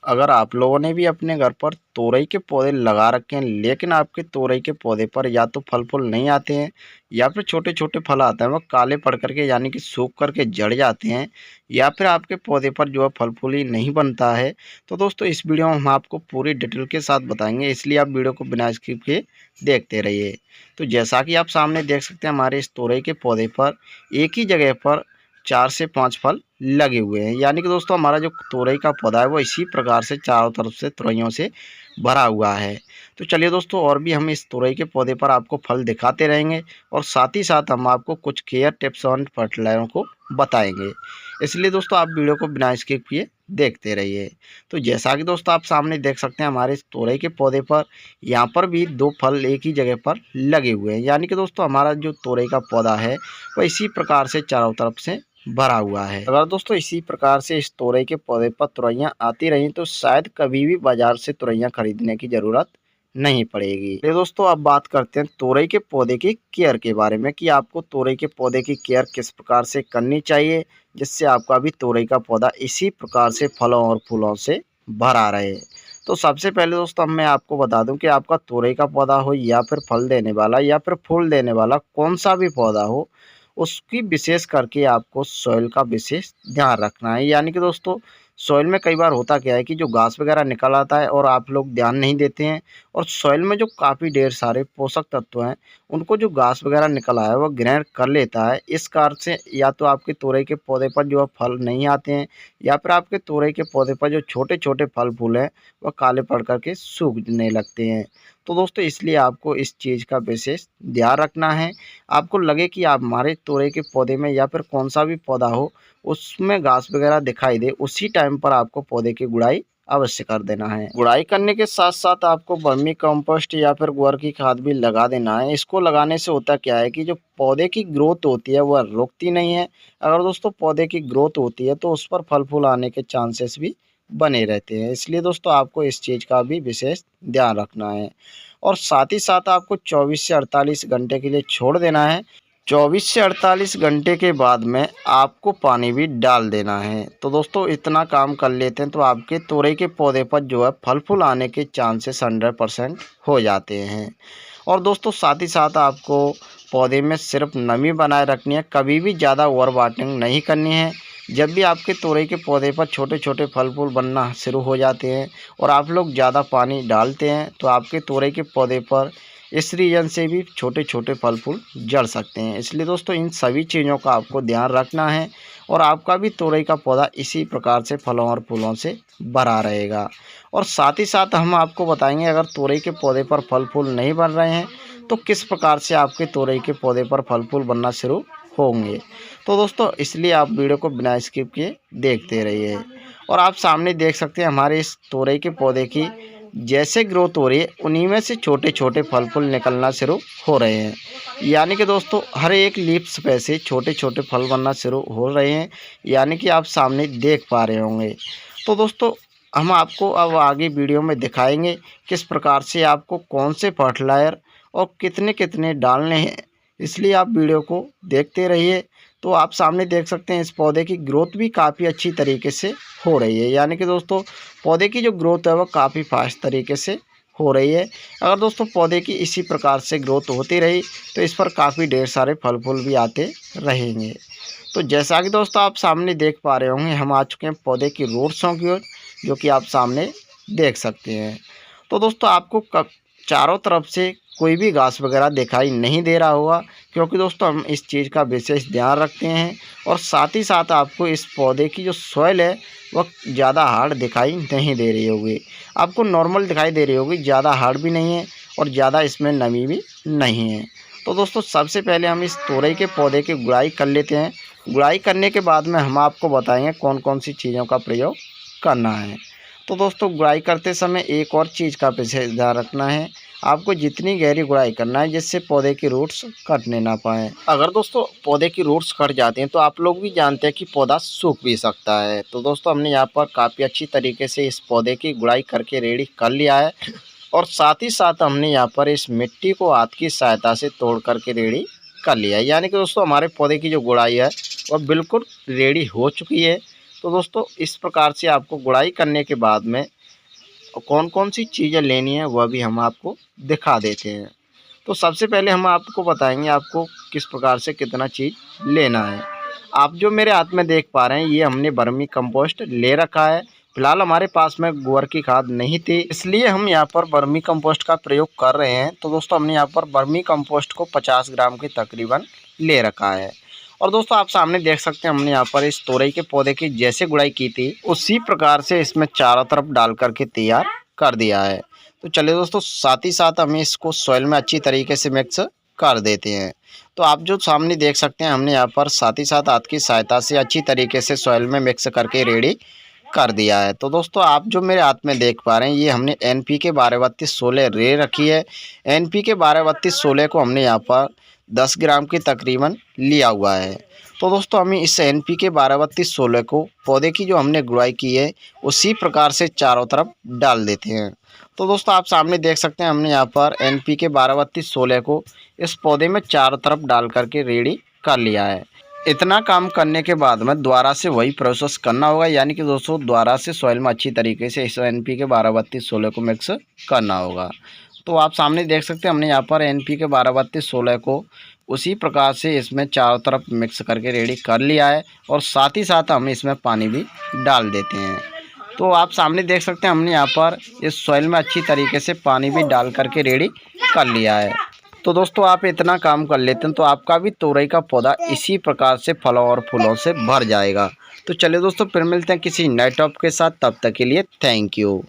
अगर आप लोगों ने भी अपने घर पर तोरई के पौधे लगा रखे हैं, लेकिन आपके तोरई के पौधे पर या तो फल फूल नहीं आते हैं या फिर छोटे छोटे फल आते हैं वह काले पड़ करके यानी कि सूख करके जड़ जाते हैं, या फिर आपके पौधे पर जो है फल फूल ही नहीं बनता है, तो दोस्तों इस वीडियो में हम आपको पूरी डिटेल के साथ बताएंगे, इसलिए आप वीडियो को बिना स्किप के देखते रहिए। तो जैसा कि आप सामने देख सकते हैं, हमारे इस तोरई के पौधे पर एक ही जगह पर 4 से 5 फल लगे हुए हैं, यानी कि दोस्तों हमारा जो तोरई का पौधा है वो इसी प्रकार से चारों तरफ से तुरइयों से भरा हुआ है। तो चलिए दोस्तों, और भी हम इस तुरई के पौधे पर आपको फल दिखाते रहेंगे और साथ ही साथ हम आपको कुछ केयर टिप्स और फर्टिलाइजरों को बताएंगे, इसलिए दोस्तों आप वीडियो को बिना स्किप किए देखते रहिए। तो जैसा कि दोस्तों आप सामने देख सकते हैं, हमारे इस तोरई के पौधे पर यहाँ पर भी 2 फल एक ही जगह पर लगे हुए हैं, यानी कि दोस्तों हमारा जो तोरई का पौधा है वह इसी प्रकार से चारों तरफ से भरा हुआ है। अगर दोस्तों इसी प्रकार से इस तोरई के पौधे पर तुरइयां आती रहीं तो शायद कभी भी बाजार से तुरइयां खरीदने की जरूरत नहीं पड़ेगी। तो दोस्तों अब बात करते हैं तोरई के पौधे की केयर के बारे में कि आपको तोरई के पौधे की केयर किस प्रकार से करनी चाहिए, जिससे आपका भी तोरई का पौधा इसी प्रकार से फलों और फूलों से भरा रहे। तो सबसे पहले दोस्तों मैं आपको बता दूं कि आपका तोरई का पौधा हो या फिर फल देने वाला या फिर फूल देने वाला कौन सा भी पौधा हो, उसकी विशेष करके आपको सॉइल का विशेष ध्यान रखना है। यानी कि दोस्तों सॉइल में कई बार होता क्या है कि जो घास वगैरह निकल आता है और आप लोग ध्यान नहीं देते हैं, और सॉइल में जो काफ़ी ढेर सारे पोषक तत्व हैं उनको जो घास वगैरह निकल आया है वह ग्रहण कर लेता है। इस कारण से या तो आपके तोरई के पौधे पर जो है फल नहीं आते हैं, या फिर आपके तोरई के पौधे पर जो छोटे छोटे फल फूल हैं वह काले पड़ करके सूखने लगते हैं। तो दोस्तों इसलिए आपको इस चीज़ का विशेष ध्यान रखना है। आपको लगे कि आप हमारे तोरई के पौधे में या फिर कौन सा भी पौधा हो उसमें घास वगैरह दिखाई दे, उसी टाइम पर आपको पौधे की गुड़ाई अवश्य कर देना है। गुड़ाई करने के साथ साथ आपको वर्मी कंपोस्ट या फिर गोबर की खाद भी लगा देना है। इसको लगाने से होता क्या है कि जो पौधे की ग्रोथ होती है वह रुकती नहीं है। अगर दोस्तों पौधे की ग्रोथ होती है तो उस पर फल फूल आने के चांसेस भी बने रहते हैं, इसलिए दोस्तों आपको इस चीज़ का भी विशेष ध्यान रखना है। और साथ ही साथ आपको 24 से 48 घंटे के लिए छोड़ देना है। 24 से 48 घंटे के बाद में आपको पानी भी डाल देना है। तो दोस्तों इतना काम कर लेते हैं तो आपके तोरई के पौधे पर जो है फल फूल आने के चांसेस 100% हो जाते हैं। और दोस्तों साथ ही साथ आपको पौधे में सिर्फ नमी बनाए रखनी है, कभी भी ज़्यादा ओवर वाटरिंग नहीं करनी है। जब भी आपके तोरई के पौधे पर छोटे छोटे फल फूल बनना शुरू हो जाते हैं और आप लोग ज़्यादा पानी डालते हैं तो आपके तोरई के पौधे पर इस रीजन से भी छोटे छोटे फल फूल जड़ सकते हैं। इसलिए दोस्तों इन सभी चीज़ों का आपको ध्यान रखना है और आपका भी तोरई का पौधा इसी प्रकार से फलों और फूलों से भरा रहेगा। और साथ ही साथ हम आपको बताएंगे अगर तोरई के पौधे पर फल फूल नहीं बन रहे हैं तो किस प्रकार से आपके तोरई के पौधे पर फल फूल बनना शुरू होंगे। तो दोस्तों इसलिए आप वीडियो को बिना स्किप किए देखते रहिए। और आप सामने देख सकते हैं हमारे इस तोरई के पौधे की जैसे ग्रोथ हो रही है उन्हीं में से छोटे छोटे फल फूल निकलना शुरू हो रहे हैं, यानी कि दोस्तों हर एक लीव्स पे से छोटे छोटे फल बनना शुरू हो रहे हैं, यानी कि आप सामने देख पा रहे होंगे। तो दोस्तों हम आपको अब आगे वीडियो में दिखाएंगे किस प्रकार से आपको कौन से फर्टिलाइजर और कितने कितने डालने हैं, इसलिए आप वीडियो को देखते रहिए। तो आप सामने देख सकते हैं इस पौधे की ग्रोथ भी काफ़ी अच्छी तरीके से हो रही है, यानी कि दोस्तों पौधे की जो ग्रोथ है वह काफ़ी फास्ट तरीके से हो रही है। अगर दोस्तों पौधे की इसी प्रकार से ग्रोथ होती रही तो इस पर काफ़ी ढेर सारे फल फूल भी आते रहेंगे। तो जैसा कि दोस्तों आप सामने देख पा रहे होंगे हम आ चुके हैं पौधे की रूट्सों की ओर, जो कि आप सामने देख सकते हैं। तो दोस्तों आपको चारों तरफ से कोई भी घास वगैरह दिखाई नहीं दे रहा होगा, क्योंकि दोस्तों हम इस चीज़ का विशेष ध्यान रखते हैं। और साथ ही साथ आपको इस पौधे की जो सॉइल है वह ज़्यादा हार्ड दिखाई नहीं दे रही होगी, आपको नॉर्मल दिखाई दे रही होगी, ज़्यादा हार्ड भी नहीं है और ज़्यादा इसमें नमी भी नहीं है। तो दोस्तों सबसे पहले हम इस तोरई के पौधे की गुड़ाई कर लेते हैं। गुड़ाई करने के बाद में हम आपको बताएंगे कौन कौन सी चीज़ों का प्रयोग करना है। तो दोस्तों गुड़ाई करते समय एक और चीज़ का विशेष ध्यान रखना है, आपको जितनी गहरी गुड़ाई करना है जिससे पौधे की रूट्स कटने ना पाएँ। अगर दोस्तों पौधे की रूट्स कट जाती हैं तो आप लोग भी जानते हैं कि पौधा सूख भी सकता है। तो दोस्तों हमने यहाँ पर काफ़ी अच्छी तरीके से इस पौधे की गुड़ाई करके रेडी कर लिया है, और साथ ही साथ हमने यहाँ पर इस मिट्टी को हाथ की सहायता से तोड़ करके रेडी कर लिया है, यानी कि दोस्तों हमारे पौधे की जो गुड़ाई है वह बिल्कुल रेडी हो चुकी है। तो दोस्तों इस प्रकार से आपको गुड़ाई करने के बाद में कौन कौन सी चीज़ें लेनी है वह भी हम आपको दिखा देते हैं। तो सबसे पहले हम आपको बताएंगे आपको किस प्रकार से कितना चीज़ लेना है। आप जो मेरे हाथ में देख पा रहे हैं ये हमने वर्मी कंपोस्ट ले रखा है। फिलहाल हमारे पास में गोबर की खाद नहीं थी, इसलिए हम यहाँ पर वर्मी कंपोस्ट का प्रयोग कर रहे हैं। तो दोस्तों हमने यहाँ पर वर्मी कंपोस्ट को 50 ग्राम के तकरीबन ले रखा है। और दोस्तों आप सामने देख सकते हैं हमने यहाँ पर इस तोरई के पौधे की जैसे गुड़ाई की थी उसी प्रकार से इसमें चारों तरफ डाल करके तैयार कर दिया है। तो चलिए दोस्तों साथ ही साथ हमें इसको सॉइल में अच्छी तरीके से मिक्स कर देते हैं। तो आप जो सामने देख सकते हैं हमने यहाँ पर साथ ही साथ हाथ की सहायता से अच्छी तरीके से सॉइल में मिक्स करके रेडी कर दिया है। तो दोस्तों आप जो मेरे हाथ में देख पा रहे हैं ये हमने NPK 123216 ले रखी है। NPK 123216 को हमने यहाँ पर 10 ग्राम की तकरीबन लिया हुआ है। तो दोस्तों हमें इस NPK 123216 को पौधे की जो हमने गुड़ाई की है उसी प्रकार से चारों तरफ डाल देते हैं। तो दोस्तों आप सामने देख सकते हैं हमने यहाँ पर NPK 123216 को इस पौधे में चारों तरफ डाल करके रेडी कर लिया है। इतना काम करने के बाद में दोबारा से वही प्रोसेस करना होगा, यानी कि दोस्तों दोबारा से सॉइल में अच्छी तरीके से इस NPK 123216 को मिक्स करना होगा। तो आप सामने देख सकते हैं हमने यहाँ पर NPK 123216 को उसी प्रकार से इसमें चारों तरफ मिक्स करके रेडी कर लिया है और साथ ही साथ हम इसमें पानी भी डाल देते हैं। तो आप सामने देख सकते हैं हमने यहाँ पर इस सॉइल में अच्छी तरीके से पानी भी डाल करके रेडी कर लिया है। तो दोस्तों आप इतना काम कर लेते हैं तो आपका भी तोरई का पौधा इसी प्रकार से फलों और फूलों से भर जाएगा। तो चलिए दोस्तों फिर मिलते हैं किसी नए टॉपिक के साथ, तब तक के लिए थैंक यू।